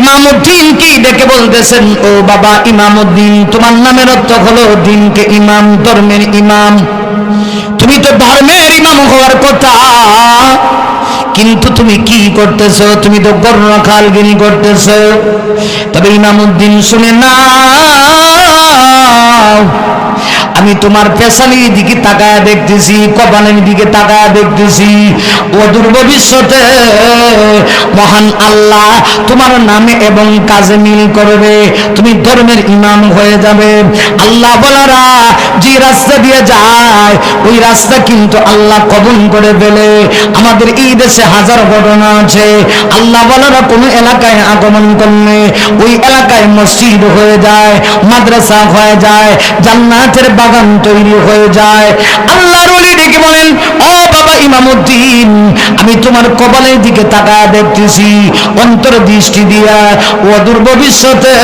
ইমামউদ্দিনকে ডেকে বলতেছেন, ও বাবা ইমামউদ্দিন, তোমার নামের অর্থ হলো দিনকে ইমাম, ধর্মের ইমাম। তুমি তো ধর্মের ইমাম হওয়ার কথা, কিন্তু তুমি কি করতেছো? তুমি তো গরু রাখালগিরি করতেছো। তবে ইমামউদ্দিন শুনে না, আমি তোমার পেশানির দিকে তাকায় দেখতেছি, কপালের দিকে তাকায় দেখতেছি। অদূর ভবিষ্যতে মহান আল্লাহ তোমার নামে এবং কাজে মিল করবে, তুমি ধর্মের ইমাম হয়ে যাবে। আল্লাহ বলারা যে রাস্তা দিয়ে যায় ওই রাস্তা কিন্তু আল্লাহ কবুল করে ফেলে। আমাদের এই দেশে হাজার ঘটনা আছে, আল্লাহ বলারা কোনো এলাকায় আগমন করলে ওই এলাকায় মসজিদ হয়ে যায়, মাদ্রাসা হয়ে যায়, জান্নাতের বাগান তৈরি হয়ে যায়। আল্লাহর ওলি ডেকে বলেন, ও বাবা ইমামউদ্দিন, আমি তোমার কপালের দিকে তাকায় দেখতেছি, অন্তর দৃষ্টি দিয়া অদূর ভবিষ্যতে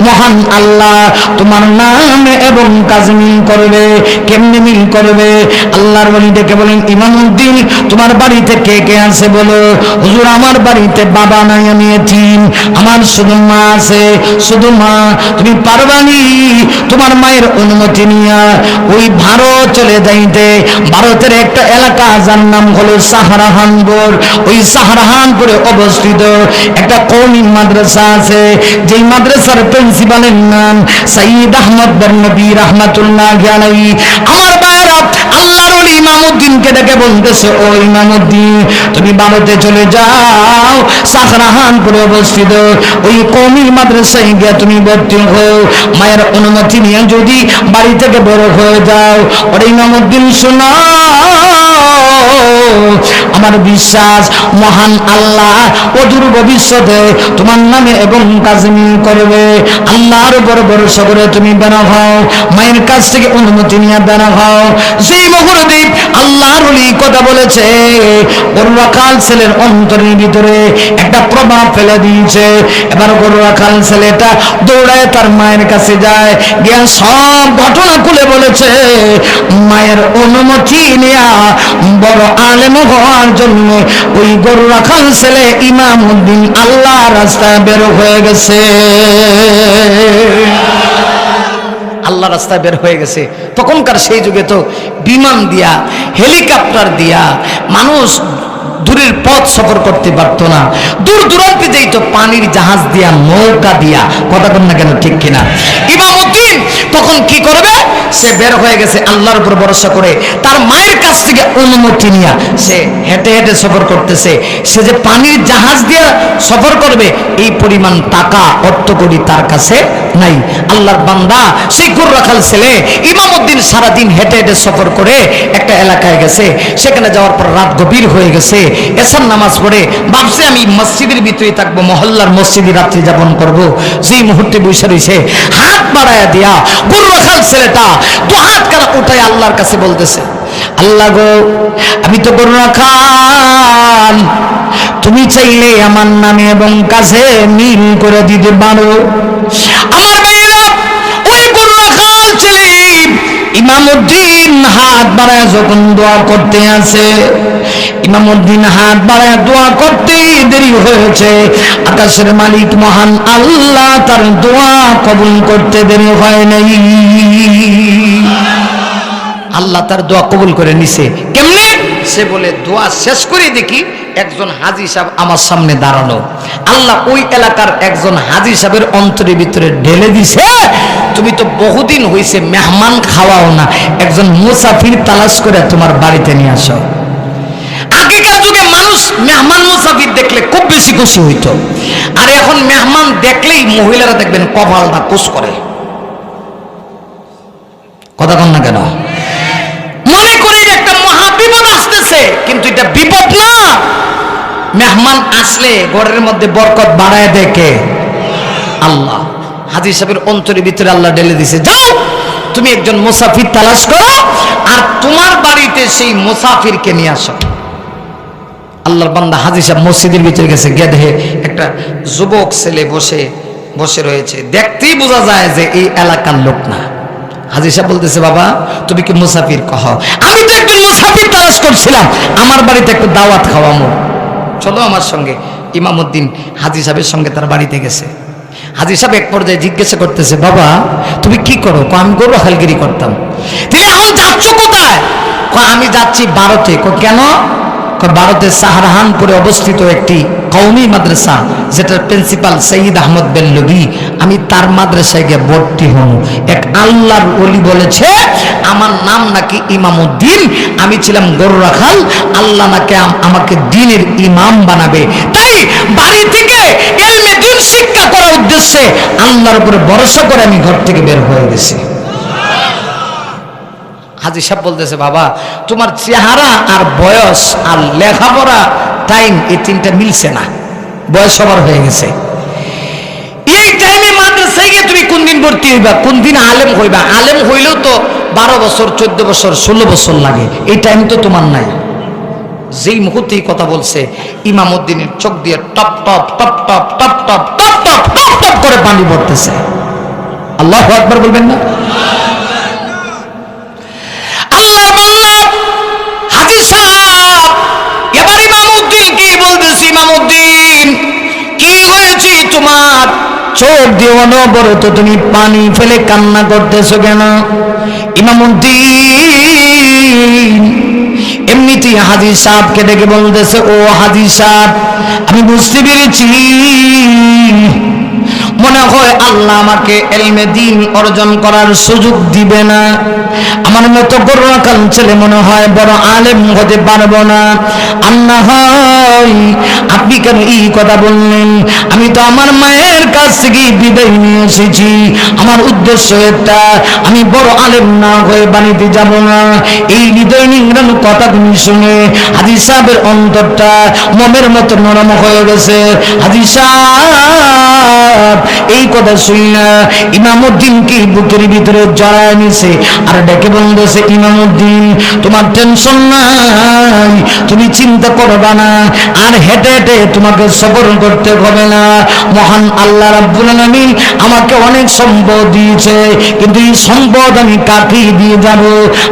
মহান আল্লাহ তোমার নামে এবং কাজ মিল করবে। কেমনে মিল করবে? আল্লাহর ওলি ডেকে বলেন, ইমামউদ্দিন, তোমার বাড়িতে কে কে আছে বলো? হুজুর, আমার বাড়িতে বাবা নাই, আমি এতিম, আমার শুধু মা আছে, শুধু মা। তুমি পারবানি তোমার মায়ের অনুমতি নিয়ে ওই ভারত চলে যাইতে? ভারতের একটা এলাকা যার নাম হলো সাহারাহানপুর। ওই সাহারাহানপুরে অবস্থিত একটা কওমি মাদ্রাসা আছে, যেই মাদ্রাসার প্রিন্সিপালের নাম সাইয়্যিদ আহমদ বরনবী রাহমাতুল্লাহি আলাইহি। আমার ভাইরা, আল্লাহর ওলি ইমামউদ্দিনকে ডেকে বলতেছে, ও ইমামউদ্দিন, তুমি ভারতে চলে যাও, সাহারাহানপুরে অবস্থিত ওই কওমি মাদ্রাসায় গিয়ে তুমি ভর্তি হও। মায়ের অনুমতি নিয়ে যদি বাড়ি থেকে বড় হয়ে যাও। ওরে ইমামউদ্দিন, শোনো, আমার বিশ্বাস মহান আল্লাহ অদূর ভবিষ্যতে তোমার নামে এবং কাজ মিল করবে। আল্লাহর উপর ভরসা করে তুমি বের হও, মায়ের কাছ থেকে অনুমতি নিয়ে বের হও। সেই মুহূর্তে আল্লাহর ওলি কথা বলেছে, গরু রাখাল ছেলের অন্তরের ভিতরে একটা প্রভাব ফেলে দিয়েছে। এবার গরু রাখাল ছেলেটা দৌড়ায় তার মায়ের কাছে যায়, গিয়ে সব ঘটনা খুলে বলেছে। মায়ের অনুমতি নেয়া বড় আলেম হওয়ার জন্য ওই গরু রাখাল ছেলে ইমামউদ্দিন আল্লাহ রাস্তায় বের হয়ে গেছে, আল্লাহ রাস্তায় বের হয়ে গেছে। তখনকার সেই যুগে তো বিমান দিয়া, হেলিকপ্টার দিয়া মানুষ দূরের পথ সফর করতে পারতো না, দূর দূরান্তে যেত পানির জাহাজ দিয়া, নৌকা দিয়া। কথা বল না কেন, ঠিক কিনা? ইমামউদ্দিন তখন কি করবে? সে বের হয়ে গেছে আল্লাহর উপর ভরসা করে, তার মায়ের কাছ থেকে অনুমতি নিয়ে সে হেঁটে হেঁটে সফর করতেছে। সে যে পানির জাহাজ দিয়ে সফর করবে এই পরিমাণ টাকা অর্থকড়ি তার কাছে নাই। আল্লাহর বান্দা সেই গরু রাখাল ছেলে ইমামউদ্দিন সারাদিন হেঁটে হেঁটে সফর করে একটা এলাকায় গেছে। সেখানে যাওয়ার পর রাত গভীর হয়ে গেছে। এসার নামাজ পড়ে ভাবছে আমি মসজিদের ভিতরে থাকবো, মহল্লার মসজিদে রাত্রি যাপন করবো। যেই মুহূর্তে বসে রয়েছে, হাত বাড়ায়া দিয়া গরু রাখাল ছেলেটা দু হাত কারা উঠায় আল্লাহর কাছে বলতেছে, আল্লাহ গো, আমি তো গরু রাখাল, তুমি চাইলে আমার নামে এবং কাছে মিল করে দিতে পারো। আমার মেয়েরা, ওই গরু রাখাল ছেলে ইমামউদ্দিন হাত বাড়ায় যখন দোয়া করতে আছে, ইমামউদ্দিন হাত বাড়ায় দোয়া করতে দেরি হয়েছে। আকাশের মালিক মহান আল্লাহ তার দোয়া কবুল করতে দেরি হয় নাই। আল্লাহ তার দোয়া কবুল করে নিছে। কেমনে? সে বলে, দোয়া শেষ করে দেখি একজন হাজী সাহেব আমার সামনে দাঁড়ানো। আল্লাহ ওই এলাকার একজন হাজী সাহেবের অন্তরের ভিতরে ঢেলে দিছে, তুমি তো বহুদিন হয়েছে মেহমান খাওয়াও না, একজন মুসাফির তালাশ করে তোমার বাড়িতে নিয়ে আসো। আগেকার যুগে মানুষ মেহমান মুসাফির দেখলে খুব বেশি খুশি হইতো, আর এখন মেহমান দেখলেই মহিলারা দেখবেন কপালটা কুঁচ করে। কথা কন না কেন? মনে করি একটা মহা বিপদ আসতেছে, কিন্তু এটা বিপদ না। মেহমান আসলে ঘরের মধ্যে বরকত বাড়ায় দেখে আল্লাহ। হাজী সাহেবের অন্তরের ভিতরে আল্লাহ ঢেলে দিছে, যাও তুমি একজন মুসাফির তালাশ করো, আর তোমার বাড়িতে সেই মুসাফিরকে নিয়ে আসো। আল্লাহর বান্দা হাজী সাহেব মসজিদের ভিতরে গেছে, গিয়ে দেখে একটা যুবক ছেলে বসে বসে রয়েছে। দেখতেই বোঝা যায় যে এই এলাকার লোক না। হাজী সাহেব বলতেছে, বাবা তুমি কি মুসাফির? কহ, আমি তো একজন মুসাফির তালাশ করছিলাম, আমার বাড়িতে একটু দাওয়াত খাওয়ামো, চলো আমার সঙ্গে। ইমামউদ্দিন হাজী সাহেবের সঙ্গে তার বাড়িতে গেছে। হাজী সাহেব এক পর্যায়ে জিজ্ঞাসা করতেছে, বাবা তুমি কি করো? আমি গরু হালগিরি করতাম। তিনি এখন যাচ্ছ কোথায়? আমি যাচ্ছি ভারতে। কেন? ভারতে সাহারানপুরে অবস্থিত একটি কওমি মাদ্রাসা, যেটার প্রিন্সিপাল সৈয়দ আহমদ বেল্লভী, আমি তার মাদ্রাসায় গিয়ে ভর্তি হন। এক আল্লাহর ওলি বলেছে আমার নাম নাকি ইমামউদ্দিন, আমি ছিলাম গরু রাখাল, আল্লাহ নাকি আমাকে দ্বীনের ইমাম বানাবে। তাই বাড়ি থেকে ইলমে দ্বীন শিক্ষা করার উদ্দেশ্যে আল্লাহর উপরে ভরসা করে আমি ঘর থেকে বের হয়ে গেছি। হাজী সাহেব বলতেছে, বাবা তোমার চেহারা আর বয়স আর লেখাপড়া টাইম এই তিনটা মিলছে না, বয়স সবার হয়ে গেছে। এই টাইমে মাদ্রাসায় গিয়ে তুমি কোন দিন ভর্তি হইবা, কোন দিন আলেম হইবা? আলেম হইলেও তো 12 বছর 14 বছর 16 বছর লাগে, এই টাইম তো তোমার নাই। যেই মুহূর্তে এই কথা বলছে, ইমামউদ্দিনের চোখ দিয়ে top top top top top top top top top top করে পানি পড়তেছে। আল্লাহু আকবার বলবেন না? তোমার চোখ দিয়ে অনবরত তুমি পানি ফেলে কান্না করতেছো কেন? ইমামউদ্দিন এমনিতেই হাজী সাহেবকে ডেকে বলতেছে, ও হাজী সাহেব আমি বুঝতে পেরেছি মনে হয় আল্লাহ আমাকে ইলমে দ্বীন অর্জন করার সুযোগ দিবে না, আমার মতো গরু রাখাল ছেলে মনে হয় বড় আলেম হতে পারবো না। আল্লাহ হয় আপনি কেন এই কথা বললেন? আমি তো আমার মায়ের কাছ থেকে বিদায় নিয়ে এসেছি, আমার উদ্দেশ্য একটা, আমি বড় আলেম না হয়ে বাণীতে যাব না। এই হৃদয় নিংড়ানো কথা তুমি শুনে হাজী সাহেবের অন্তরটা মোমের মতো নরম হয়ে গেছে। হাজী সাহেব এই কথা শুই না ইমামউদ্দিনকে বুকের ভিতরে জড়ায় নিছে আর ডেকে বলতেছে, ইমামউদ্দিন তোমার টেনশন নাই, তুমি চিন্তা করবা না, আর হেঁটে হেঁটে তোমাকে সফর করতে হবে না। মহান আল্লাহ রাব্বুল আলামিন আমাকে অনেক সম্পদ দিয়েছে, কিন্তু এই সম্পদ আমি কাকে দিয়ে যাব?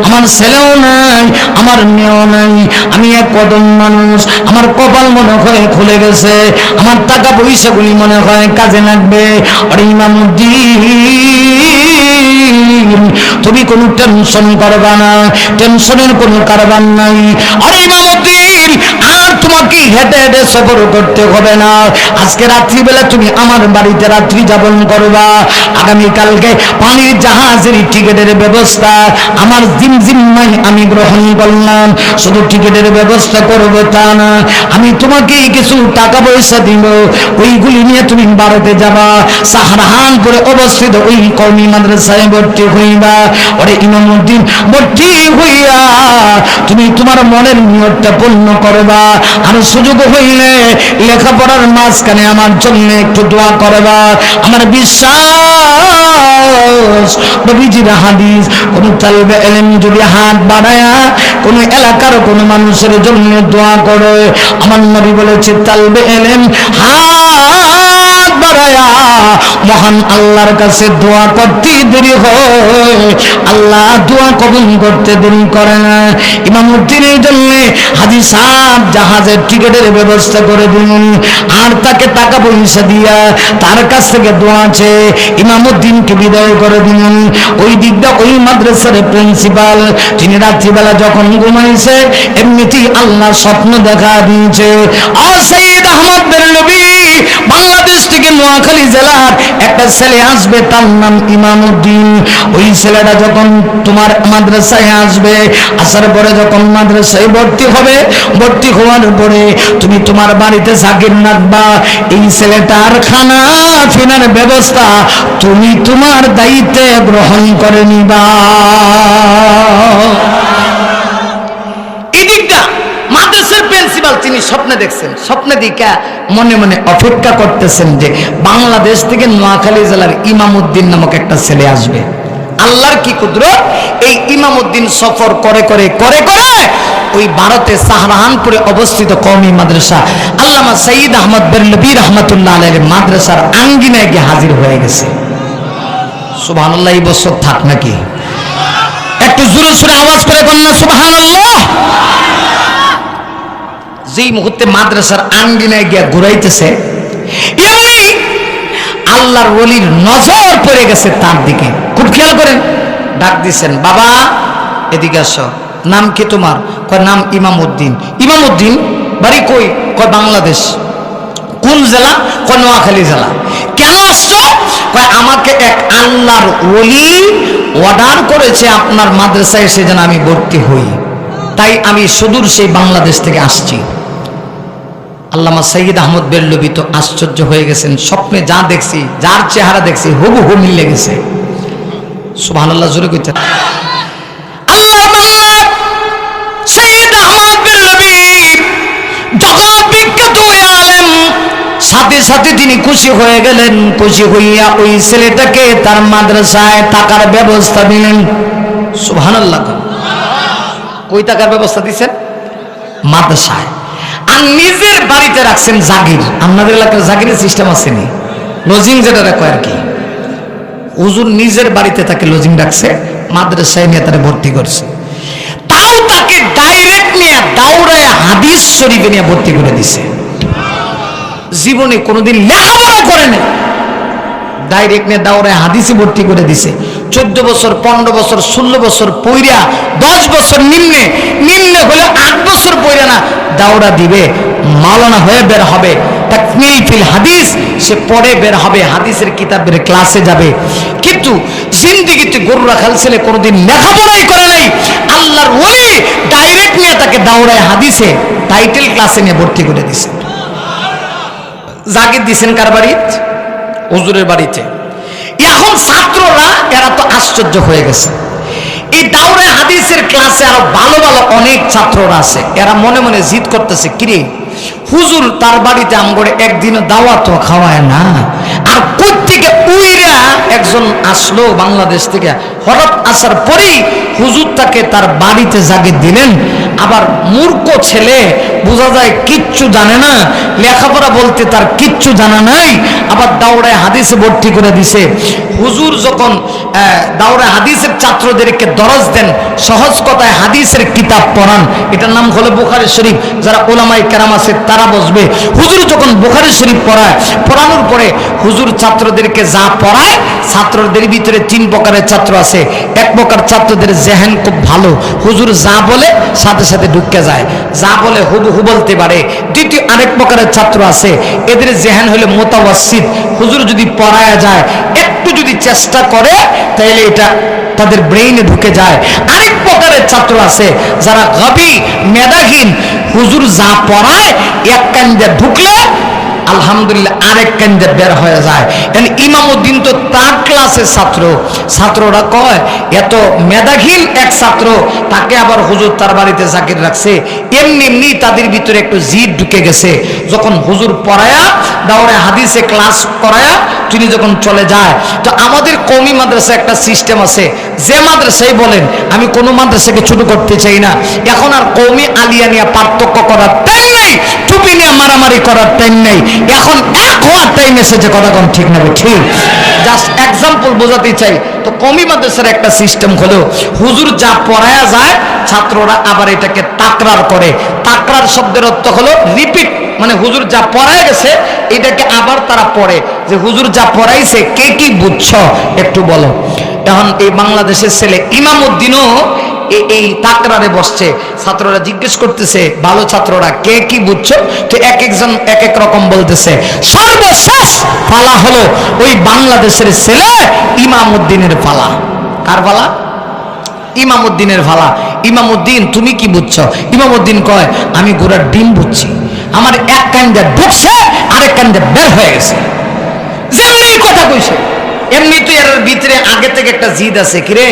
আমার ছেলেও নাই, আমার মেয়েও নাই, আমি এক কদম মানুষ, আমার কপাল মনে হয় খুলে গেছে, আমার টাকা পয়সাগুলি মনে হয় কাজে লাগবে। আর ইমামউদ্দিন তুমি কোনো টেনশন করবা না, টেনশনের কোনো কারবার নাই। আর ইমামউদ্দিন আর তোমাকে হেঁটে হেঁটে সফর করতে হবে না, আজকে রাত্রিবেলা তুমি আমার বাড়িতে রাত্রি যাপন করবা, আগামীকালকে পানির জাহাজের টিকিটের ব্যবস্থা আমার জিম্মায় আমি গ্রহণ করলাম। শুধু টিকিটের ব্যবস্থা করবো তা না, আমি তোমাকে কিছু টাকা পয়সা দিব, ওইগুলি নিয়ে তুমি ভারতে যাবা, সাহারানপুরে অবস্থিত ওই কওমি মাদ্রাসায় ভর্তি হইবা। ওরে ইমামউদ্দিন ভর্তি হইয়া তুমি তোমার মনের নিয়তটা পূর্ণ করবা, আর সুযোগ হইলে লেখাপড়ার মাঝখানে আমার জন্য একটু দোয়া করবা। আমার বিশ্বাস নবীজির হাদিস, কোন তালবে ইলম যদি হাত বাড়ায়া কোন এলাকার কোন মানুষের জন্য দোয়া করে, আমার নবী বলেছে তালবে ইলম হাত বাড়ায়া মহান আল্লাহর কাছে দোয়া করতে দেরি হয়, আল্লাহ দোয়া কবুল করতে দেরি করে না। ইমামউদ্দিনের জন্য হাজী সাহেব জাহাজের টিকিটের ব্যবস্থা করে দিলেন, আর তাকে টাকা পয়সা দিয়া তার কাছ থেকে দোয়া আছে ইমামউদ্দিনকে বিদায় করে দিলেন। ওই দিকটা ওই মাদ্রাসার প্রিন্সিপাল, তিনি রাত্রিবেলা যখন ঘুমাইছে এমনিতেই আল্লাহ স্বপ্ন দেখা দিয়েছে, সৈয়দ আহমদ বেল্লভী বাংলাদেশ থেকে নোয়াখালী জেলার একটা ছেলে আসবে, তার নাম ইমামউদ্দিন। ওই ছেলেটা যখন তোমার মাদ্রাসায় আসবে, আসার পরে যখন মাদ্রাসায় ভর্তি হবে, ভর্তি হওয়ার পরে তুমি তোমার বাড়িতে জাকির রাখবা, এই ছেলেটার খানা পিনার ব্যবস্থা তুমি তোমার দায়িত্বে গ্রহণ করে নিবা। এই দিকটা মাদ্রাসার প্রিন্সিপাল তিনি স্বপ্নে দেখছেন, স্বপ্নে দিকা মনে মনে অপেক্ষা করতেছেন যে বাংলাদেশ থেকে নোয়াখালী জেলার ইমামউদ্দিন নামক একটা ছেলে আসবে। আল্লাহর কি কুদরত, এই ইমামউদ্দিন সফর করে করে করে করে ওই ভারতে সাহারানপুরে অবস্থিত কওমি মাদ্রাসা আল্লামা সৈয়দ আহমদ বেল্লভী রাহমাতুল্লাহ আলাইহির মাদ্রাসার আঙ্গিনায় গিয়ে হাজির হয়ে গেছে। সুবহানাল্লাহ। এই বছর থাক নাকি? একটু জোরে সোরে আওয়াজ করে বলুন না সুবহানাল্লাহ। যেই মুহূর্তে মাদ্রাসার আঙ্গিনায় গিয়া ঘুরাইতেছে, এমনি আল্লাহর ওলির নজর পড়ে গেছে তার দিকে। খুব খেয়াল করেন, ডাক দিছেন, বাবা এদিকে আসো। নাম কি তোমার? কয় নাম ইমামউদ্দিন। ইমামউদ্দিন, বাড়ি কই? কয় বাংলাদেশ। কোন জেলা? কয় নোয়াখালী জেলা। কেন আসছো? কয় আমাকে এক আল্লাহর ওলি অর্ডার করেছে আপনার মাদ্রাসায় এসে যেন আমি ভর্তি হই, তাই আমি সুদূর সেই বাংলাদেশ থেকে আসছি। আল্লামা সৈয়দ আহমদ বেরলভী তো আশ্চর্য হয়ে গেছেন, স্বপ্নে যা দেখছি, যার চেহারা দেখছি হুবহু মিলে গেছে। সুবহানাল্লাহ, জোরে কইতে। সৈয়দ আহমদ বেরলভী জগৎ বিখ্যাত ওই আলেম, সাথে সাথে তিনি খুশি হয়ে গেলেন। খুশি হইয়া ওই ছেলেটাকে তার মাদ্রাসায় থাকার ব্যবস্থা দিলেন। সুবহানাল্লাহ। কই থাকার ব্যবস্থা দিচ্ছেন? মাদ্রাসায়। আর নিজের বাড়িতে রাখছেন জাগির। আপনাদের এলাকার জাগিরের সিস্টেম আছে নি? লজিং যেটা রাখো আর কি। হুজুর নিজের বাড়িতে তাকে লজিং রাখছে, মাদ্রাসায় নিয়ে তারা ভর্তি করছে। তাও তাকে ডাইরেক্ট নিয়ে দাউরায়ে হাদিস শরীফে নিয়ে ভর্তি করে দিছে। জীবনে কোনোদিন লেখাপড়া করে না, ডাইরেক্ট নিয়ে দাউরায়ে হাদিসে ভর্তি করে দিছে। 14 বছর, 15 বছর, 16 বছর পইরা, 10 বছর নিম্নে হলে 8 বছর পইরা না দাওরা দিবে, মাওলানা হয়ে বের হবে। তাকমিল ফিল হাদিস সে পড়ে বের হবে, হাদিসের কিতাবের ক্লাসে যাবে। কিন্তু জিন্দেগিতে গরু রাখাল ছেলে কোনোদিন লেখাপড়াই করে নাই। আল্লাহর ওলি ডাইরেক্ট নিয়ে তাকে দাওরায়ে হাদিসে টাইটেল ক্লাসে নিয়ে ভর্তি করে দিছে। জাগির দিছেন কার বাড়িতে? হুজুরের বাড়িতে। এখন ছাত্ররা এরা তো আশ্চর্য হয়ে গেছে। এই দাওরায়ে হাদিসের ক্লাসে আরো ভালো ভালো অনেক ছাত্ররা আছে। এরা মনে মনে জিদ করতেছে, কিরে হুজুর তার বাড়িতে আমগরে একদিনও দাওয়াত খাওয়ায় না, আর কই থেকে উইরা একজন আসলো বাংলাদেশ থেকে। হঠাৎ আসার পরেই হুজুর তাকে তার বাড়িতে জাগিয়ে দিলেন। আবার মূর্খ ছেলে, বোঝা যায় কিচ্ছু জানে না, লেখাপড়া বলতে তার কিচ্ছু জানা নাই, আবার দাওরায়ে হাদিসে ভর্তি করে দিছে। হুজুর যখন দাওরায়ে হাদিসের ছাত্রদেরকে দরজ দেন, সহজ কথায় হাদিসের কিতাব পড়ান, এটার নাম হলো বুখারী শরীফ। যারা উলামায়ে কেরাম আছে তারা বসবে। হুজুর যখন বুখারী শরীফ পড়ায়, পড়ানোর পরে হুজুর ছাত্রদেরকে যা পড়ায়, ছাত্রদের ভিতরে 3 প্রকারের ছাত্র আছে। এক প্রকার ছাত্রদের জেহেন খুব ভালো, হুজুর যা বলে সাথে সাথে ঢুকে যায়, যা বলে হুবহু বলতে পারে। দ্বিতীয় আরেক প্রকারের ছাত্র আছে, এদের জেহেন হলো মুতাওয়াসসিত, হুজুর যদি পড়ায়া যায়, একটু যদি চেষ্টা করে তাহলে এটা তাদের ব্রেইনে ঢুকে যায়। আরেক প্রকারের ছাত্র আছে যারা গাবি, মেধাহীন, হুজুর যা পড়ায় এক কান দিয়ে ঢুকলে আলহামদুলিল্লাহ আরেক কান দিয়ে বের হয়ে যায়। ইমামউদ্দিন তো তার ক্লাসের ছাত্র। ছাত্ররা কয় এত মেধাহীন এক ছাত্র, তাকে আবার হুজুর তার বাড়িতে জাকির রাখছে। এমনি এমনি তাদের ভিতরে একটু জিদ ঢুকে গেছে। যখন হুজুর পড়ায়া দাওরায়ে হাদিসে ক্লাস করায়া তিনি যখন চলে যায়, তো আমাদের কওমি মাদ্রাসা একটা সিস্টেম আছে, যে মাদ্রাসায় বলেন, আমি কোনো মাদ্রাসাকে ছোট করতে চাই না, এখন আর কওমি আলিয়া নিয়ে পার্থক্য করার টাইম নেই, টুপি নিয়ে মারামারি করার টাইম নেই, এখন এক হওয়ার টাইম এসেছে। কথা কোন ঠিক না? ঠিক। জাস্ট এক্সাম্পল বোঝাতে চাই। তো কওমি মাদ্রাসার একটা সিস্টেম হলো, হুজুর যা পড়ায়া যায় ছাত্ররা আবার এটাকে তাকরার করে। তাকরার শব্দের অর্থ হলো রিপিট, মানে হুজুর যা পড়ায় গেছে এটাকে আবার তারা পড়ে, যে হুজুর যা পড়াইছে কে কি বুঝছ একটু বলো। এখন এই বাংলাদেশের ছেলে ইমামউদ্দিনও এই তাকরারে বসছে। ছাত্ররা জিজ্ঞেস করতেছে, ভালো ছাত্ররা কে কি বুঝছো? তো এক একজন এক এক রকম বলতেছে। সর্বশেষ পালা হলো ওই বাংলাদেশের ছেলে ইমামউদ্দিনের পালা। কার পালা? ইমামউদ্দিনের পালা। ইমামউদ্দিন তুমি কি বুঝছো? ইমামউদ্দিন কয় আমি ঘোড়ার ডিম বুঝছি, আমার এক কান দিয়ে ঢুকছে আরেক কান দিয়ে বের হয়ে গেছে। যেমনি কথা কইছে এমনি তো এর ভিতরে আগে থেকে একটা জিদ আছে, কিরে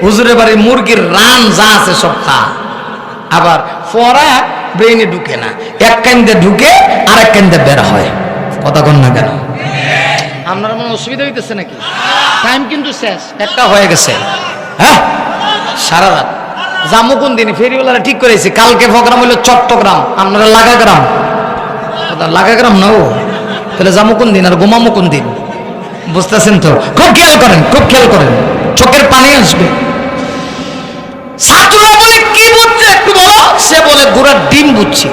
হুজুরের বাড়ির মুরগির রান যা আছে সব খা, আবার পড়া ব্রেইনে ঢুকে না, এক কান দিয়ে ঢুকে আরেক কান দিয়ে বের হয়। কথা কন না কেন? আপনার মনে অসুবিধা হইতেছে নাকি? টাইম কিন্তু শেষ, একটা হয়ে গেছে। হ্যাঁ, সারা রাত জামু কোন দিন? ফেরিওয়ালারা ঠিক করেছে কালকে প্রোগ্রাম হলো চট্টগ্রাম, আপনারা লাগাগ্রাম। লাগাগ্রাম না, ও তাহলে জামু কোন দিন আর ঘুমামু কোন দিন? বুঝতেছেন তো? খুব খেয়াল করেন, খুব খেয়াল করেন, চোখের পানি আসবে। ছাত্ররা বলে কি বুঝছে একটু বলো? সে বলে ঘোড়ার ডিম বুঝছি।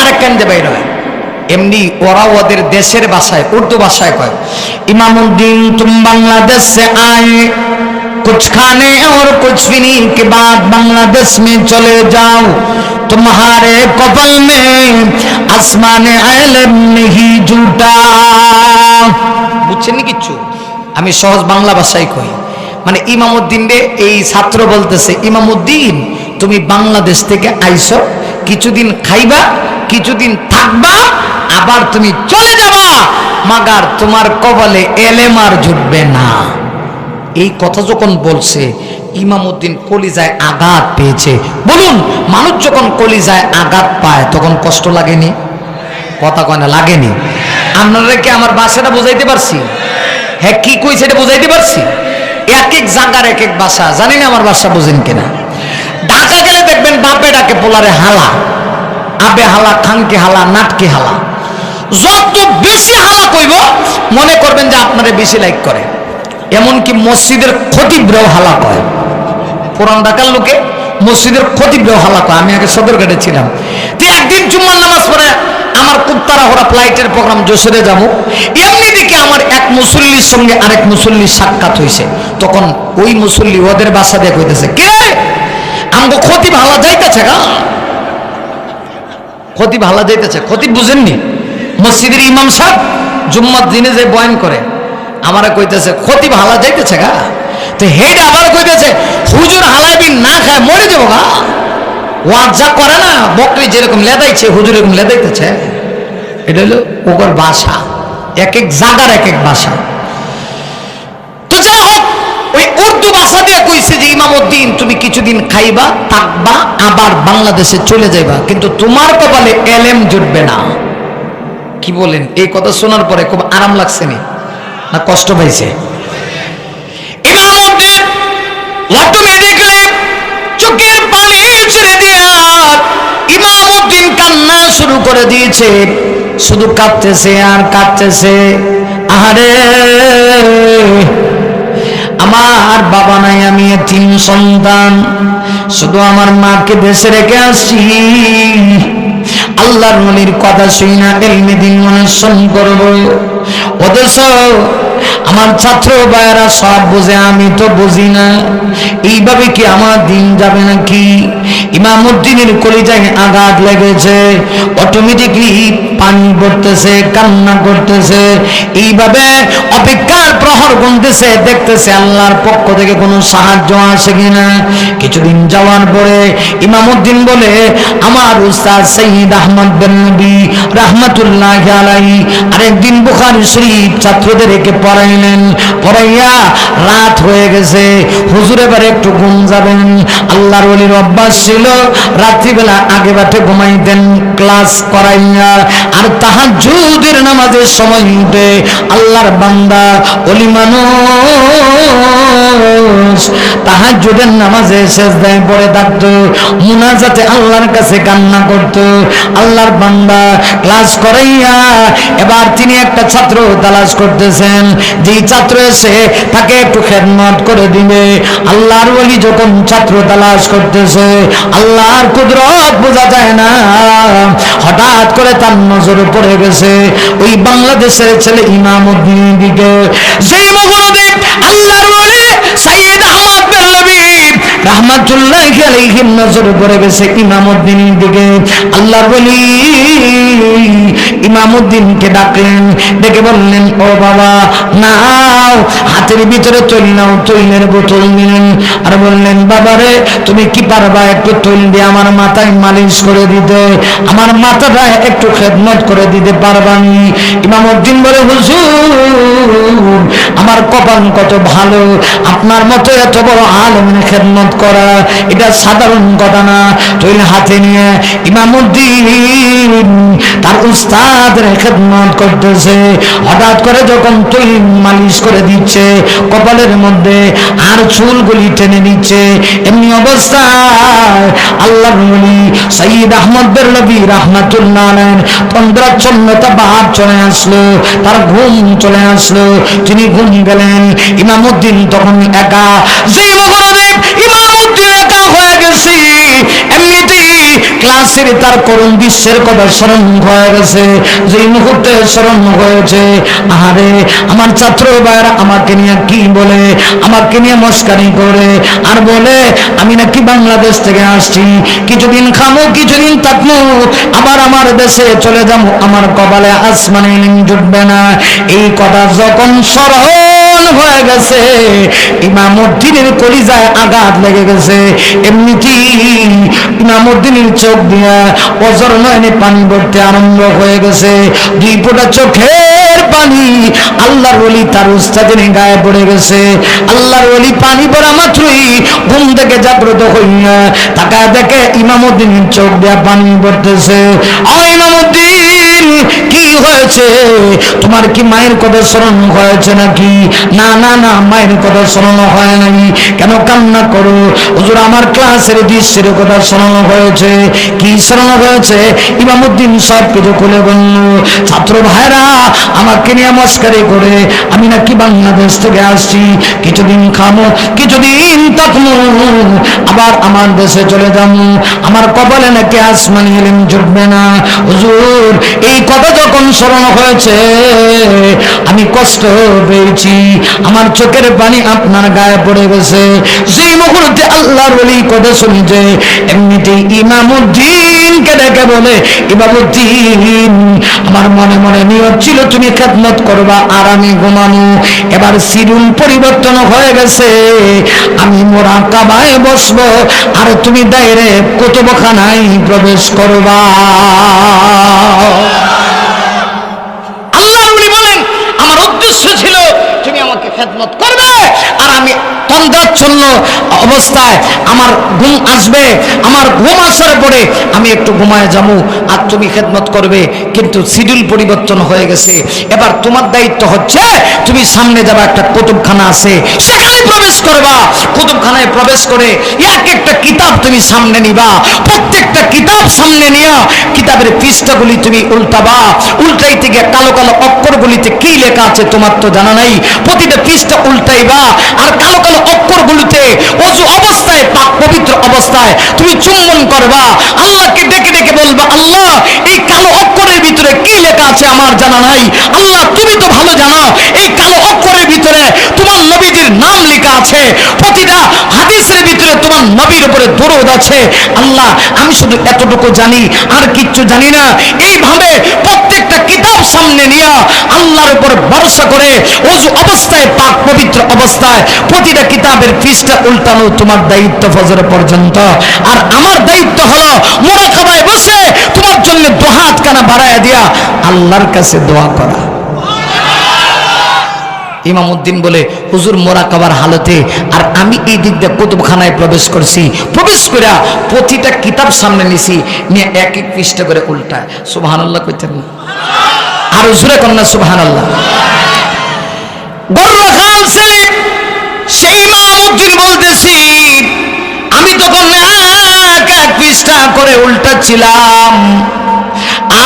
আরেক কান্দে বাইর হয়। এমনি ওরা ওদের দেশের ভাষায় উর্দু ভাষায় কয়, ইমামউদ্দিন তুম বাংলাদেশ সে আয়ে कुछ खाने और कुछ पीने के बाद बांग्लादेश में चले जाओ, तुम्हारे कफल में आसमान इल्म नहीं जुटा। বুঝছেন কিচ্ছু? আমি সহজ বাংলা ভাষায় কই, মানে ইমামউদ্দিন রে এই ছাত্র বলতেছে, ইমামউদ্দিন তুমি বাংলাদেশ থেকে আইছো, কিছুদিন খাইবা, কিছুদিন থাকবা, আবার তুমি চলে যাবা, মাগার তোমার কপালে এলেম আর জুটবে না। এই কথা যখন বলছে ইমামউদ্দিন কলিজায় আঘাত পেয়েছে। বলুন, মানুষ যখন কলিজায় আঘাত পায় তখন কষ্ট লাগেনি? কথা কয় না, লাগেনি? আপনারা কি আমার ভাষাটা বুঝাইতে পারছি? হ্যাঁ, কি কই সেটা বুঝাইতে পারছি? এক এক জায়গার এক এক ভাষা, জানি না আমার ভাষা বুঝেন কিনা। ঢাকা গেলে দেখবেন বাপে ডাকে পোলারে হালা, আবে হালা, খানকে হালা, নাটকে হালা। যত বেশি হালা কইব মনে করবেন যে আপনারে বেশি লাইক করে। এমনকি মসজিদের খতিবরাও হালা কয়। পুরান ঢাকার লোকে মসজিদের খতিবরাও হালা কয়। আমি আগে সদরঘাটে ছিলাম, তো একদিন জুম্মার নামাজ পড়ে আমার খুব তাড়াহুড়া, ফ্লাইটের প্রোগ্রাম যশোরে যাব, এমনি দেখি আমার এক মুসল্লির সঙ্গে আরেক মুসল্লির সাক্ষাৎ হয়েছে। তখন ওই মুসল্লি ওদের বাসা দিয়ে কইতেছে, কে আমগো খতিব হালা যাইতেছে গা, খতিব হালা যাইতেছে। খতিব বুঝেননি? মসজিদের ইমাম সাহেব জুম্মার দিনে যে বয়ান করে, আমারে কইতেছে খতিব হালা যাইতেছে গা। তো হেড আবার কইতেছে হুজুর হালাইবি না খায় মরে যাবো গা। ওয়াজ যা করে না, বকরি যেরকম লেদাইছে হুজুর এরকম লেদাইতেছে। এটা হলো ওগর ভাষা, এক এক জায়গার এক এক ভাষা। তো যাই হোক, ওই উর্দু ভাষা দিয়ে কইছে যে ইমামউদ্দিন তুমি কিছুদিন খাইবা, থাকবা, আবার বাংলাদেশে চলে যাইবা, কিন্তু তোমার কপালে এলেম জুটবে না। কি বলেন? এই কথা শোনার পরে খুব আরাম লাগছে না কষ্ট পাইছে? ইমামউদ্দিন অটোমেটিক্যালি চোখের পানি ছেড়ে দিয়ে ইমামউদ্দিন কান্না শুরু করে দিয়েছে। শুধু কাঁদতেছে আর কাঁদতেছে। আহারে, আমার বাবা নাই, আমি এতিম সন্তান, শুধু আমার মাকে দেশে রেখে আসছি। আল্লাহর ওলির কথা শুই না এলমে দিন অনুসরণ করব। অথচ আমার ছাত্র ভাইয়েরা সব বুঝে, আমি তো বুঝি না। এইভাবে কি আমার দিন যাবে নাকি? ইমামউদ্দিনের কলিজায় আঘাত লেগেছে, অটোমেটিকলি পানি পড়তেছে, কান্না করতেছে। এইভাবে অপেক্ষার প্রহর গুনতেছে, দেখতেছে আল্লাহর পক্ষ থেকে কোনো সাহায্য আসে কিনা। কিছুদিন যাওয়ার পরে ইমামউদ্দিন বলে, আমার উস্তাদ সৈয়দ আহমদ বেরলভী রাহমাতুল্লাহি আলাইহি আরেকদিন বুখারী শরীফ ছাত্রদেরকে পড়াইলেন। পড়াইয়া রাত হয়ে গেছে, হুজুর এবারে একটু ঘুম যাবেন। আল্লাহর ওলির অভ্যাস ছিল রাত্রিবেলা আগে বাটে ঘুমাইতেন ক্লাস করাইয়া। আর তাহাজ্জুদের নামাজের সময় উঠে আল্লাহর বান্দা ওলি মানুষ তাহাজ্জুদের নামাজে সিজদায় পড়ে থাকতো, মুনাজাতে আল্লাহর কাছে কান্না করত। আল্লাহর বান্দা ক্লাস করাইয়া এবার তিনি একটা ছাত্র তালাশ করতেছেন, যেই ছাত্র এসে তাকে একটু খেদমত করে দিবে। আল্লাহর ওলি যখন ছাত্র তালাশ করতেছে, আল্লাহর কুদরত বোঝা যায় না, হঠাৎ করে তার নজরে পড়ে গেছে ওই বাংলাদেশের ছেলে ইমামউদ্দিনের দিকে। যেই মুহূর্তে আল্লাহর ওলি সৈয়দ আহমদ বেরলভী রাহমাতুল্লাহি আলাইহি নজরে পড়ে গেছে ইমামউদ্দিনের দিকে, আল্লাহর ওলি ইমামউদ্দিনকে ডাকলেন, ডেকে বললেন, ও বাবা নাও, হাতের ভিতরে তৈল নাও, তৈলের বোতল নিলেন। আর বললেন, বাবারে তুমি কি পারবা একটু তৈল দিয়ে আমার মাথায় মালিশ করে দিতে, আমার মাথাটা একটু খেদমত করে দিতে পারবানি? ইমামউদ্দিন বলে, হুজুর আমার কপাল কত ভালো, আপনার মতো এত বড় আলেমের খেদমত করা এটা সাধারণ কথা না। তৈল হাতে নিয়ে ইমামউদ্দিন তার উস্তাদের খেদমত করতেছে। হঠাৎ করে যখন তৈল মালিশ করে দিচ্ছে কপালের মধ্যে আর চুলগুলি টেনে দিচ্ছে, এমনি অবস্থায় আল্লাহর ওলি সৈয়দ আহমদ বেরলভী রাহমাতুল্লাহ আলাইহি তন্দ্রাচ্ছন্নতা ভাব চলে আসলো, তার ঘুম চলে আসলো, তিনি ঘুম গেলেন। ইমামউদ্দিন তখন একা। যেই মুহূর্তে ইমামউদ্দিন একা হয়ে গেছে, এমনিতেই ক্লাসের তার করুণ দৃশ্যের কথা স্মরণ হয়ে গেছে। যেই মুহূর্তে স্মরণ হয়েছে, আরে আমার ছাত্র ভাইরা আমাকে নিয়ে কি বলে, আমাকে নিয়ে মস্কারি করে আর বলে আমি নাকি বাংলাদেশ থেকে আসছি, কিছুদিন খামো কিছুদিন থাকবো, আবার আমার দেশে চলে যাবো, আমার কপালে আসমানে ইলিম জুটবে না। এই কথা যখন স্মরণ হয়ে গেছে, ইমামউদ্দিনের কলিজায় আঘাত লেগে গেছে। এমনিতেই ইমামউদ্দিনের চোখ দিয়া অজর নয়নে পানি পড়তে আরম্ভ হয়ে গেছে। দুই ফোঁটা চোখের পানি আল্লাহর ওলি তার উস্তাদের গায়ে পড়ে গেছে। আল্লাহর ওলি পানি পড়া মাত্রই ঘুম থেকে জাগ্রত হইয়া তাকায় দেখে ইমামউদ্দিনের চোখ দিয়া পানি পড়তেছে। ও ইমামউদ্দিন, কি হয়েছে? তোমার কি মায়ের কথা স্মরণ হয়েছে নাকি? না না না, মায়ের কথা স্মরণ হয় নাই। কেন কান্না করো? হুজুর আমার ক্লাসের দৃশ্যের কথা স্মরণ হয়েছে। কি স্মরণ হয়েছে? ইমামউদ্দিন সব কিছু খুলে বলল। ছাত্র ভাইরা আমাকে নিয়ে মস্কারি করে আমি নাকি বাংলাদেশ থেকে আসছি, কিছুদিন খামো কিছুদিন থাকবো, আবার আমার দেশে চলে যাবো, আমার কপালে নাকি আসমানি ইলিম জুটবে না। হুজুর এই কথা যখন স্মরণ হয়েছে আমি কষ্ট পেয়েছি, আমার চোখের পানি আপনার গায়ে পড়ে গেছে। সেই মুহূর্তে আল্লাহর ওলি কথা শুনছে। এমনিতেই ইমামউদ্দিনকে ডেকে বলে, ইমামউদ্দিন আমার মনে মনে নিয়ত ছিল তুমি খেদমত করবা আর আমি ঘুমানো, এবার শিডিউল পরিবর্তন হয়ে গেছে, আমি মুরাকাবায় বসবো আর তুমি ডাইরেক্ট কুতুবখানায় প্রবেশ করবা। আল্লাহর ওলি বলেন আমার উদ্দেশ্য ছিল তুমি আমাকে খেদমত করবে আর আমি তন্দ্রাচ্ছন্ন অবস্থায় আমার ঘুম আসবে, আমার ঘুম আসার পরে আমি একটু ঘুমায় যাবো আর তুমি খেদমত করবে, কিন্তু শিডিউল পরিবর্তন হয়ে গেছে। এবার তোমার দায়িত্ব হচ্ছে তুমি সামনে যাবা, একটা কুতুবখানা আছে সেখানে প্রবেশ করবা। কুতুবখানায় প্রবেশ করে এক একটা কিতাব তুমি সামনে নিবা, প্রত্যেকটা কিতাব সামনে নিয়ে কিতাবের পৃষ্ঠাগুলি তুমি উল্টাবা। উল্টাইতে গিয়ে কালো কালো অক্ষরগুলিতে কি লেখা আছে তোমার তো জানা নাই, প্রতিটা পৃষ্ঠা উল্টাইবা আর কালো কালো অক্ষরগুলিতে ওযু অবস্থায় পাক পবিত্র অবস্থায় তুমি চুম্বন করবা। আল্লাহকে ডেকে ডেকে বলবা, আল্লাহ এই কালো অক্ষরের ভিতরে কি লেখা আছে আমার জানা নাই, আল্লাহ তুমি তো ভালো জানো। এই কালো অক্ষরের ভিতরে তোমার নবীজির নাম লেখা আছে, প্রতিটা হাদিসের ভিতরে তোমার নবীর উপরে দরুদ আছে। আল্লাহ আমি শুধু এতটুকু জানি আর কিচ্ছু জানি না। এইভাবে প্রত্যেকটা কিতাব সামনে নিয়ে আল্লাহর উপর ভরসা করে ওযু অবস্থায় পাক পবিত্র অবস্থায় প্রতিটা কিতাবের পৃষ্ঠা উল্টানো তোমার দায়িত্ব ফজর পর্যন্ত। আর আমার দায়িত্ব হলো মুরাকাবায় বসে তোমার জন্য দুহাত কানা বাড়ায়া দিয়া আল্লাহর কাছে দোয়া করা। ইমামউদ্দিন বলে, হুজুর মুরাকাবার হালতে আর আমি এই দিক দিয়ে কুতুবখানায় প্রবেশ করছি, প্রবেশ করে প্রতিটা কিতাব সামনে নিছি, নিয়ে এক এক পৃষ্ঠা করে উল্টায়। সুবহানাল্লাহ কইতেন না? আর জোরে কর না সুবহানাল্লাহ। গর্রখাল সেলিম সেই ইমামউদ্দিন বলতেছি, আমি তখন এক এক পৃষ্ঠা করে উল্টাচ্ছিলাম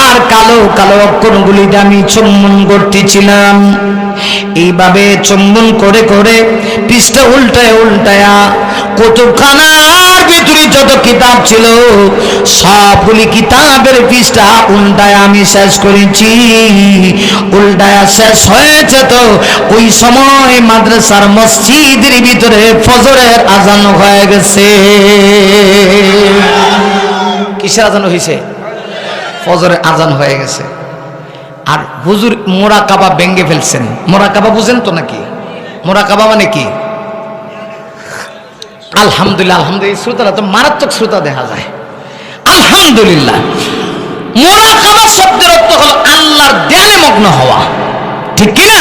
আর কালো কালো অক্ষরগুলিতে আমি চুম্বন করতেছিলাম। এইভাবে চুম্বন করে করে পৃষ্ঠা উল্টায় উল্টায়া কুতুবখানার ভিতরে যত কিতাব ছিল সবগুলি কিতাবের পৃষ্ঠা উল্টায় আমি শেষ করেছি। উল্টায়া শেষ হয়েছে তো ওই সময় মাদ্রাসার মসজিদের ভিতরে ফজরের আজান হয়ে গেছে। কিসের আজান হয়েছে? ফজরের আজান হয়ে গেছে। আর হুজুর মুরাকাবা ভেঙে ফেলছেন। মুরাকাবা বুঝেন তো নাকি? মুরাকাবা মানে কি? আলহামদুলিল্লাহ, আলহামদুলিল্লাহ শ্রোতারা তো মারাত্মক শ্রোতা দেখা যায়। আলহামদুলিল্লাহ, মুরাকাবা শব্দের অর্থ হলো আল্লাহর ধ্যানে মগ্ন হওয়া, ঠিক কি না?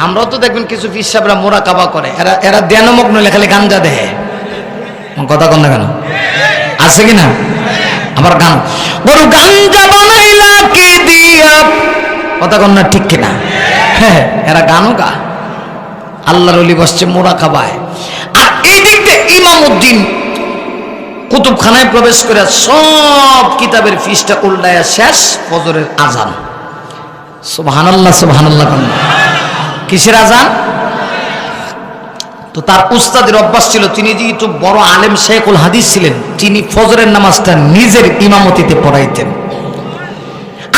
আমরাও তো দেখবেন কিছু পীর সাহেবরা মুরাকাবা করে, এরা ধ্যানমগ্ন লেখালে গাঞ্জা দেয়। কথা কন না কেন? আছে কিনা? আবার গান, বড় গাঞ্জা বানাইলা কে দিয়া, কথা কন না ঠিক কিনা? হ্যাঁ, এরা গানও গা। আল্লাহর ওলি বসছে মুরাকাবায়। আর এই দিক দিয়ে ইমামউদ্দিন কুতুবখানায় প্রবেশ করে সব কিতাবের পৃষ্ঠা উল্টায়া শেষ, ফজরের আজান। সুবহানাল্লাহ, সুবহানাল্লাহ। কিসের আজান? তো তার উস্তাদের অভ্যাস ছিল, তিনি যেহেতু বড় আলেম শেখুল হাদিস ছিলেন, তিনি ফজরের নামাজটা নিজের ইমামতিতে পড়াইতেন।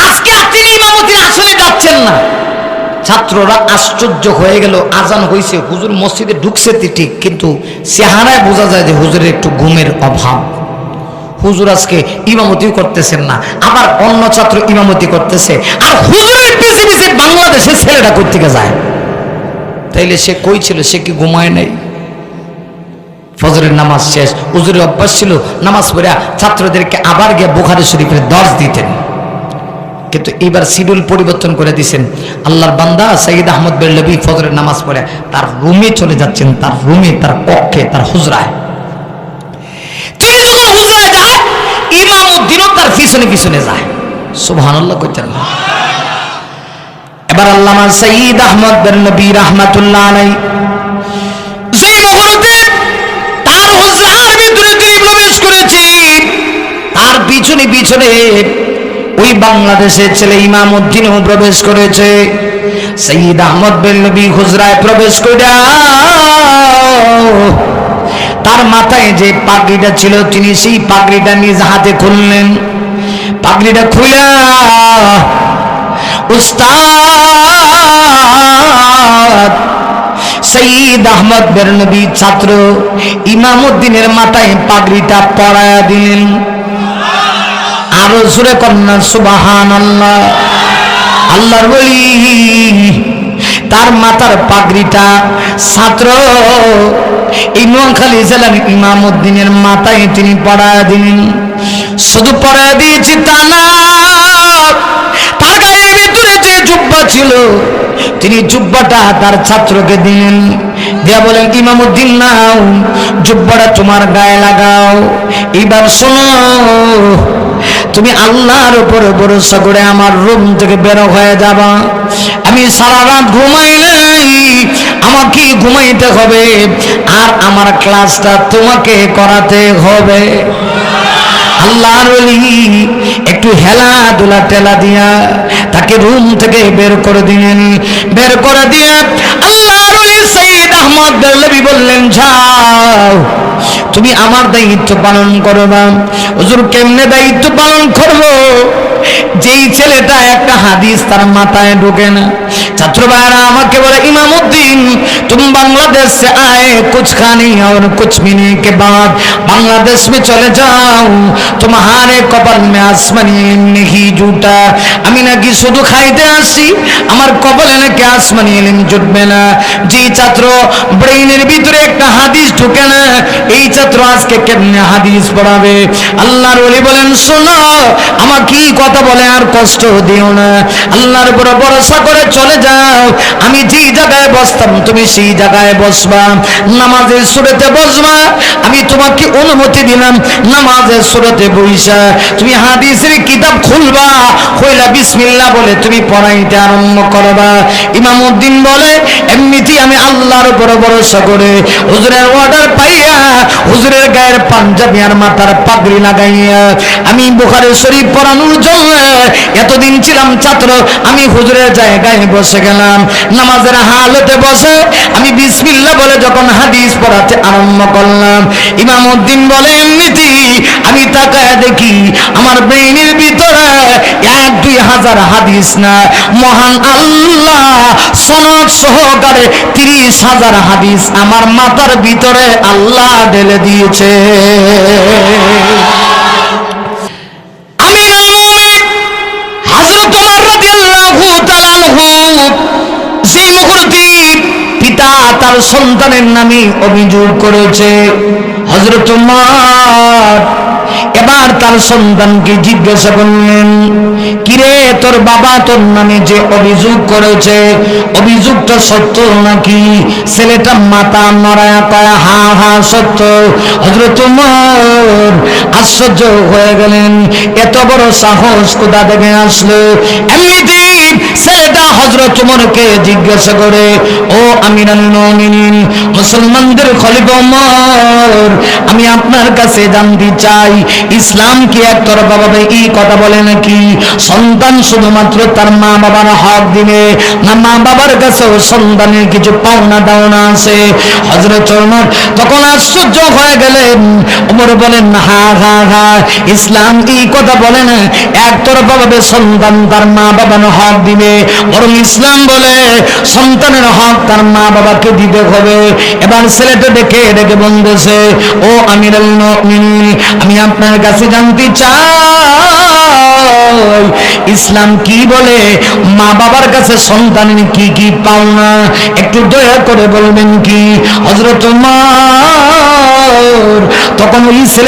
আজকে তিনি ইমামতির আসলে যাচ্ছেন না। ছাত্ররা আশ্চর্য হয়ে গেল, আজান হয়েছে, হুজুর মসজিদে ঢুকছে ঠিক, কিন্তু চেহারায় বোঝা যায় যে হুজুরের একটু ঘুমের অভাব। হুজুর আজকে ইমামতিও করতেছেন না, আবার অন্য ছাত্র ইমামতি করতেছে, আর হুজুরের পিছে পিছে বাংলাদেশের ছেলেটা কোত্থেকে যায়? তাইলে সে কই ছিল? সে কি ঘুমায় নাই? ফজরের নামাজ শেষ, হুজুরের অভ্যাস ছিল নামাজ পড়ে ছাত্রদেরকে আবার গিয়ে বুখারী শরীফের দর্শ দিতেন। কিন্তু এবার শিডিউল পরিবর্তন করে দিয়েছেন। আল্লাহর বান্দা সৈয়দ আহমদ বেরলভী ফজরের নামাজ পড়ে তার রুমে চলে যাচ্ছেন, তার রুমে, তার কক্ষে, তার হুজরায়। তিনি যখন হুজরায় যায়, ইমামউদ্দিনও তার পিছনে পিছনে যায়। সুবহানাল্লাহ কইতেন। এবার আল্লামা সৈয়দ আহমদ বেরলভী রাহমাতুল্লাহ আলাইহি যেই মুহূর্তে তার হুজরার ভিতরে তিনি প্রবেশ করেছেন, তার পিছনে পিছনে ওই বাংলাদেশের ছেলে ইমামউদ্দিনও প্রবেশ করেছে। সৈয়দ আহমদ বেরলভী হুজরায় প্রবেশ করে তার মাথায় যে পাগড়িটা ছিল, তিনি সেই পাগড়িটা নিজ হাতে খুললেন। পাগড়িটা খুলে উস্তাদ সৈয়দ আহমদ বেরলভী ছাত্র ইমামউদ্দিনের মাথায় পাগড়িটা পরায়া দিলেন। আরো জোরে কন্যা সুবহানাল্লাহ। আল্লাহর ওলি তার মাথার পাগড়িটা ছাত্র এই নোয়াখালী জেলার ইমামউদ্দিনের মাথায় তিনি পরায়া দিলেন। শুধু পরায়া দিয়েছি তা না, তার গায়ের ভিতরে যে জুব্বা ছিল, তিনি জুব্বাটা তার ছাত্রকে দিলেন, দিয়া বলেন, ইমামউদ্দিন নাও, জুব্বাটা তোমার গায়ে লাগাও। এবার শোনো, তুমি আল্লাহর উপরে ভরসা করে আমার রুম থেকে বের হয়ে যাবা। আমি সারা রাত ঘুমাই নাই, আমাকে ঘুমাইতে হবে, আর আমার ক্লাসটা তোমাকে করাতে হবে। আল্লাহর ওলি একটু হেলা দোলা টেলা দিয়া তাকে রুম থেকে বের করে দিলেন। বের করে দিয়ে আল্লাহর ওলি সৈয়দ আহমদ বেরলভী বললেন, যাও, তুমি আমার দায়িত্ব পালন করবা। হুজুর, কেমনে দায়িত্ব পালন করব? যেই ছেলেটা একটা হাদিস তার মাথায় ঢোকে না। ছাত্র ভাইরা আমাকে বলে, ইমামউদ্দিন तुम बांग्लादेश से आए, कुछ खाने और कुछ महीने के बाद बांग्लादेश में चले जाओ, तुम्हारे कपाल में आसमानी नहीं जुटा। আমি নাকি শুধু খাইতে আসি, আমার কপালে নাকি আসমানি ইলম জুটবে না। যে ছাত্র ব্রেইনের ভিতরে একটা হাদিস ঢোকে না, এই ছাত্র আজকে কেমনে হাদিস পড়াবে? আল্লাহর ওলি বলেন, শোনো, আমার কি কথা বলে আর কষ্ট দিও না, আল্লাহর উপর ভরসা করে চলে যাও। আমি যে জায়গায় বসতাম তুমি সেই জায়গায় বসবা, নামাজের সুরতে বসবা। আমি তোমাকে অনুমতি দিলাম, নামাজের সুরতে বইসা তুমি হাদিসের কিতাব খুলবা, কইলা বিসমিল্লাহ বলে তুমি পড়াইতে আরম্ভ করবা। ইমামউদ্দিন বলে, এমনিতেই আমি আল্লাহর উপর ভরসা করে হুজুরের অর্ডার পাইয়া হুজুরের গায়ের পাঞ্জাবি আর মাথার পাগড়ি লাগাইয়া আমি বুখারী শরীফ পড়ানোর জন্য এতদিন ছিলাম ছাত্র, আমি হুজুরের জায়গায় বসে গেলাম। নামাজের হালতে বসে আমি বিসমিল্লাহ বলে যখন হাদিস পড়াতে আরম্ভ করলাম, ইমামউদ্দিন বলে, এমনিতেই আমি তাকায় দেখি আমার ব্রেইনের ভিতরে 1-2 হাজার হাদিস না, মহান আল্লাহ সনদ সহকারে 30,000 হাদিস আমার মাথার ভিতরে আল্লাহ ঢেলে দিয়েছে। পিতা তার সন্তানের নামে অভিযোগ করেছে, হযরত উমর এবার তার সন্তানকে জিজ্ঞাসা করলেন, কিরে তোর বাবা তোর নামে যে অভিযোগ করেছে, অভিযোগটা সত্য নাকি? ছেলেটা মাথা নড়ায়া কয়, হা হা সত্য। হযরত উমর আশ্চর্য হয়ে গেলেন, এত বড় সাহস কোথা থেকে আসলো? এমনিতেই ছেলেটা হযরত ওমরকে জিজ্ঞাসা করে, ও আমিরুল মুমিনিন, মুসলমানদের খলিফা ওমর, আমি আপনার কাছে জানতে চাই ইসলাম কি একতরফা ভাবে এই কথা বলে নাকি সন্তান শুধুমাত্র তার মা বাবার হক দিবে, না মা বাবার কাছেও সন্তানের কিছু পাওনা দাওনা আছে? হযরত ওমর তখন আশ্চর্য হয়ে গেলেন। ওমর বলেন, হ্যাঁ হ্যাঁ হ্যাঁ, ইসলাম এই কথা বলে না একতরফা ভাবে সন্তান তার মা বাবার হক দিবে, বরং ইসলাম বলে সন্তানের হক তার মা বাবাকে দিতে হবে। এবার ছেলেটা ডেকে ডেকে বলতেছে, ও আমিরুল মুমিনিন, আমি আপনার কাছে জানতে চাই ইসলাম কি বলে, মা বাবার কাছে সন্তানের কি কি পাওনা, একটু দয়া করে বলবেন কি? হযরত ওমর তখন ওই